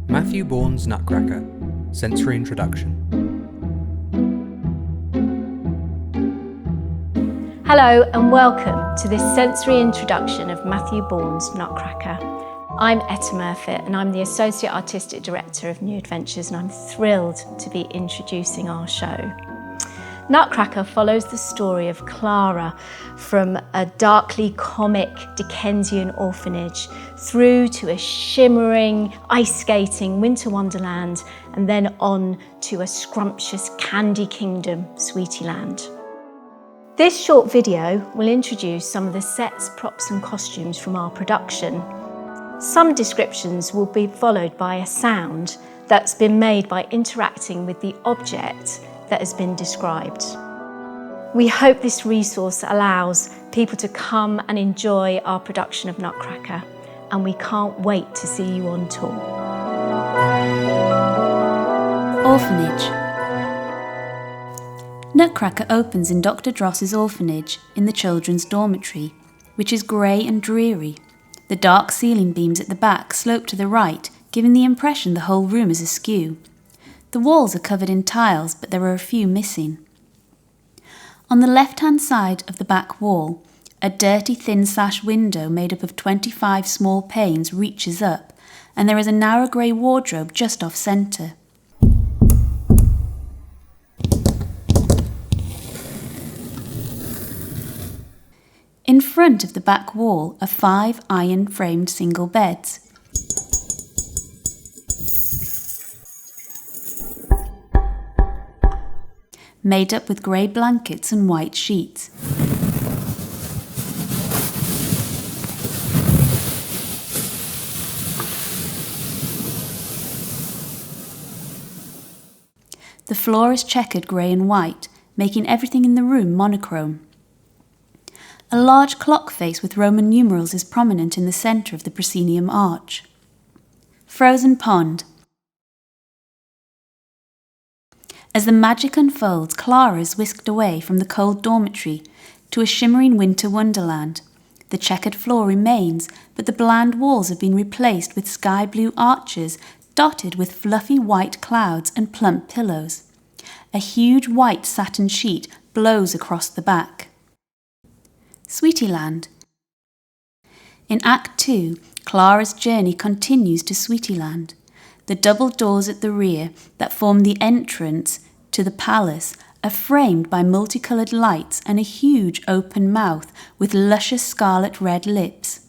Matthew Bourne's Nutcracker, Sensory Introduction. Hello and welcome to this sensory introduction of Matthew Bourne's Nutcracker. I'm Etta Murfitt and I'm the Associate Artistic Director of New Adventures, and I'm thrilled to be introducing our show. Nutcracker follows the story of Clara from a darkly comic Dickensian orphanage through to a shimmering, ice-skating winter wonderland, and then on to a scrumptious candy kingdom, Sweetieland. This short video will introduce some of the sets, props and costumes from our production. Some descriptions will be followed by a sound that's been made by interacting with the object that has been described. We hope this resource allows people to come and enjoy our production of Nutcracker, and we can't wait to see you on tour. Orphanage. Nutcracker opens in Dr. Dross's orphanage in the children's dormitory, which is grey and dreary. The dark ceiling beams at the back slope to the right, giving the impression the whole room is askew. The walls are covered in tiles, but there are a few missing. On the left-hand side of the back wall, a dirty thin sash window made up of 25 small panes reaches up, and there is a narrow grey wardrobe just off-centre. In front of the back wall are 5 iron-framed single beds. Made up with grey blankets and white sheets. The floor is checkered grey and white, making everything in the room monochrome. A large clock face with Roman numerals is prominent in the centre of the proscenium arch. Frozen pond. As the magic unfolds, Clara is whisked away from the cold dormitory to a shimmering winter wonderland. The checkered floor remains, but the bland walls have been replaced with sky blue arches dotted with fluffy white clouds and plump pillows. A huge white satin sheet blows across the back. Sweetieland. In Act 2, Clara's journey continues to Sweetieland. The double doors at the rear that form the entrance to the palace are framed by multicoloured lights and a huge open mouth with luscious scarlet red lips.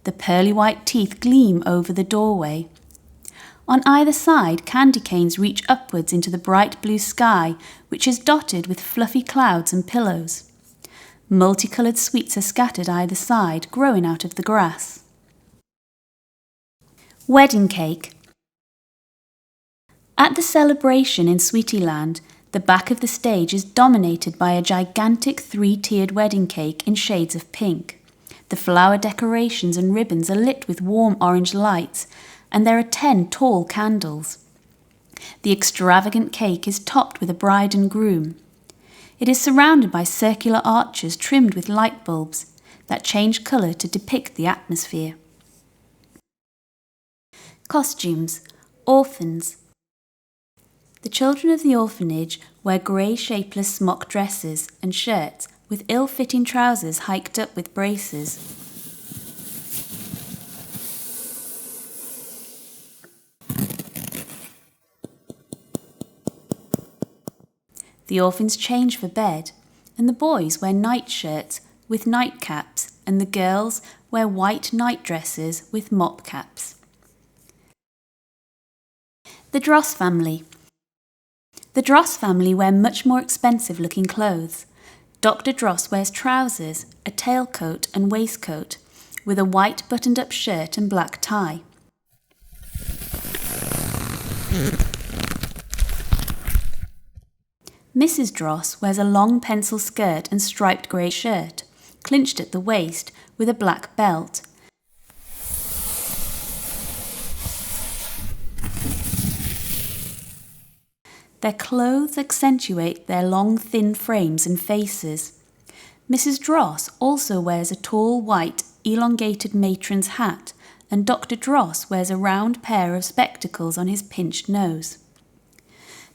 The pearly white teeth gleam over the doorway. On either side, candy canes reach upwards into the bright blue sky, which is dotted with fluffy clouds and pillows. Multicoloured sweets are scattered either side, growing out of the grass. Wedding cake. At the celebration in Sweetieland, the back of the stage is dominated by a gigantic 3-tiered wedding cake in shades of pink. The flower decorations and ribbons are lit with warm orange lights, and there are 10 tall candles. The extravagant cake is topped with a bride and groom. It is surrounded by circular arches trimmed with light bulbs that change colour to depict the atmosphere. Costumes. Orphans. The children of the orphanage wear grey shapeless smock dresses and shirts with ill-fitting trousers hiked up with braces. The orphans change for bed, and the boys wear nightshirts with nightcaps, and the girls wear white nightdresses with mop caps. The Dross Family. The Dross family wear much more expensive-looking clothes. Dr. Dross wears trousers, a tailcoat and waistcoat, with a white buttoned-up shirt and black tie. Mrs. Dross wears a long pencil skirt and striped grey shirt, clinched at the waist with a black belt. Their clothes accentuate their long, thin frames and faces. Mrs. Dross also wears a tall, white, elongated matron's hat and Dr. Dross wears a round pair of spectacles on his pinched nose.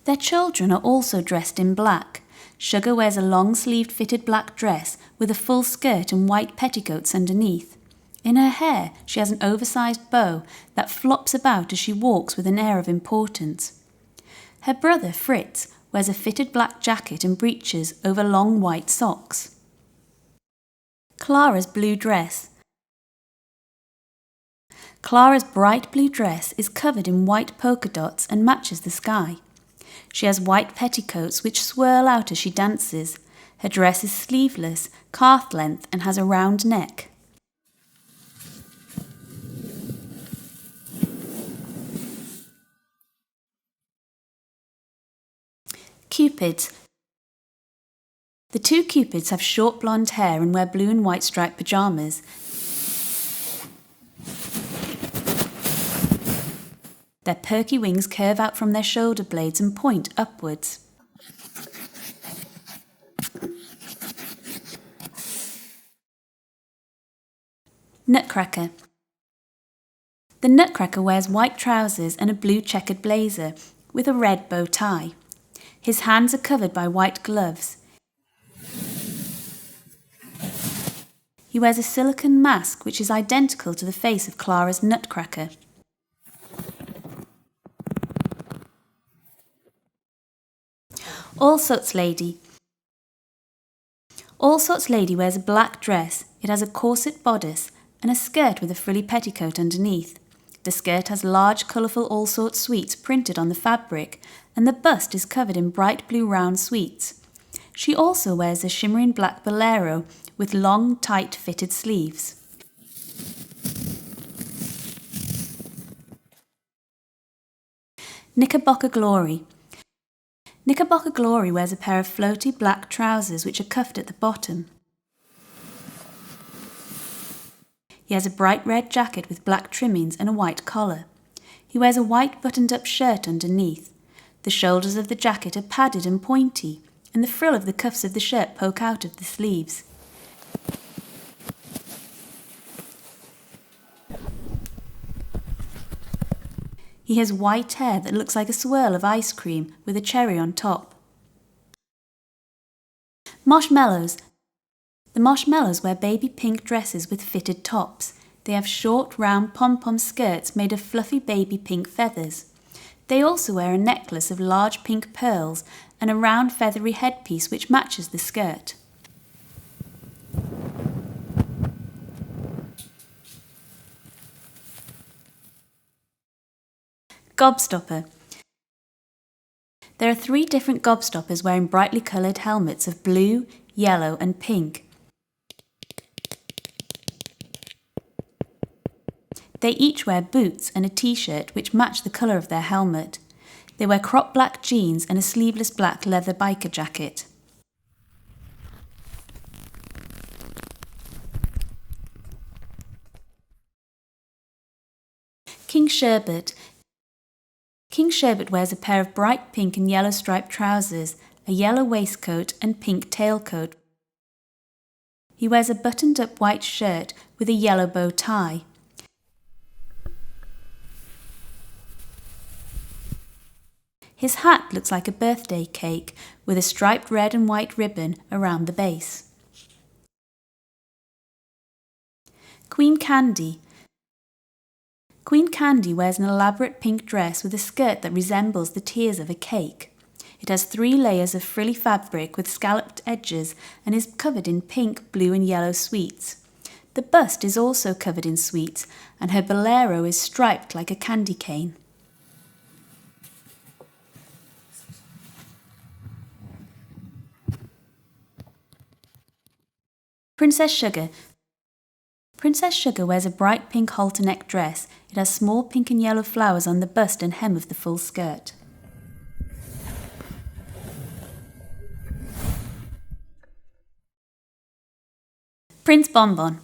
Their children are also dressed in black. Sugar wears a long-sleeved fitted black dress with a full skirt and white petticoats underneath. In her hair she has an oversized bow that flops about as she walks with an air of importance. Her brother, Fritz, wears a fitted black jacket and breeches over long white socks. Clara's blue dress. Clara's bright blue dress is covered in white polka dots and matches the sky. She has white petticoats which swirl out as she dances. Her dress is sleeveless, calf length, and has a round neck. Cupids. The two Cupids have short blonde hair and wear blue and white striped pyjamas. Their perky wings curve out from their shoulder blades and point upwards. Nutcracker. The Nutcracker wears white trousers and a blue checkered blazer with a red bow tie. His hands are covered by white gloves. He wears a silicone mask which is identical to the face of Clara's Nutcracker. Allsorts Lady. Allsorts Lady wears a black dress. It has a corset bodice and a skirt with a frilly petticoat underneath. The skirt has large colourful Allsorts sweets printed on the fabric, and the bust is covered in bright blue round sweets. She also wears a shimmering black bolero with long, tight fitted sleeves. Knickerbocker Glory. Knickerbocker Glory wears a pair of floaty black trousers which are cuffed at the bottom. He has a bright red jacket with black trimmings and a white collar. He wears a white buttoned-up shirt underneath. The shoulders of the jacket are padded and pointy, and the frill of the cuffs of the shirt poke out of the sleeves. He has white hair that looks like a swirl of ice cream with a cherry on top. Marshmallows. The Marshmallows wear baby pink dresses with fitted tops. They have short, round pom-pom skirts made of fluffy baby pink feathers. They also wear a necklace of large pink pearls and a round feathery headpiece which matches the skirt. Gobstopper. There are 3 different Gobstoppers wearing brightly coloured helmets of blue, yellow and pink. They each wear boots and a t-shirt which match the colour of their helmet. They wear crop black jeans and a sleeveless black leather biker jacket. King Sherbet. King Sherbet wears a pair of bright pink and yellow striped trousers, a yellow waistcoat and pink tailcoat. He wears a buttoned-up white shirt with a yellow bow tie. His hat looks like a birthday cake with a striped red and white ribbon around the base. Queen Candy. Queen Candy wears an elaborate pink dress with a skirt that resembles the tiers of a cake. It has 3 layers of frilly fabric with scalloped edges and is covered in pink, blue and yellow sweets. The bust is also covered in sweets and her bolero is striped like a candy cane. Princess Sugar. Princess Sugar wears a bright pink halter neck dress. It has small pink and yellow flowers on the bust and hem of the full skirt. Prince Bonbon.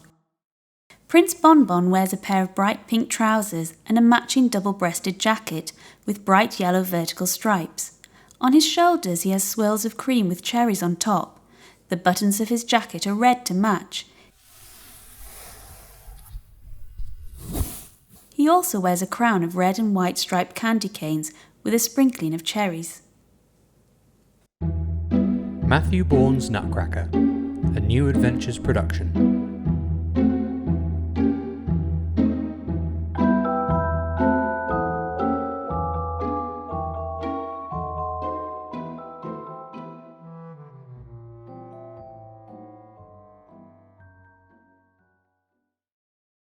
Prince Bonbon wears a pair of bright pink trousers and a matching double-breasted jacket with bright yellow vertical stripes. On his shoulders he has swirls of cream with cherries on top. The buttons of his jacket are red to match. He also wears a crown of red and white striped candy canes with a sprinkling of cherries. Matthew Bourne's Nutcracker, a New Adventures production.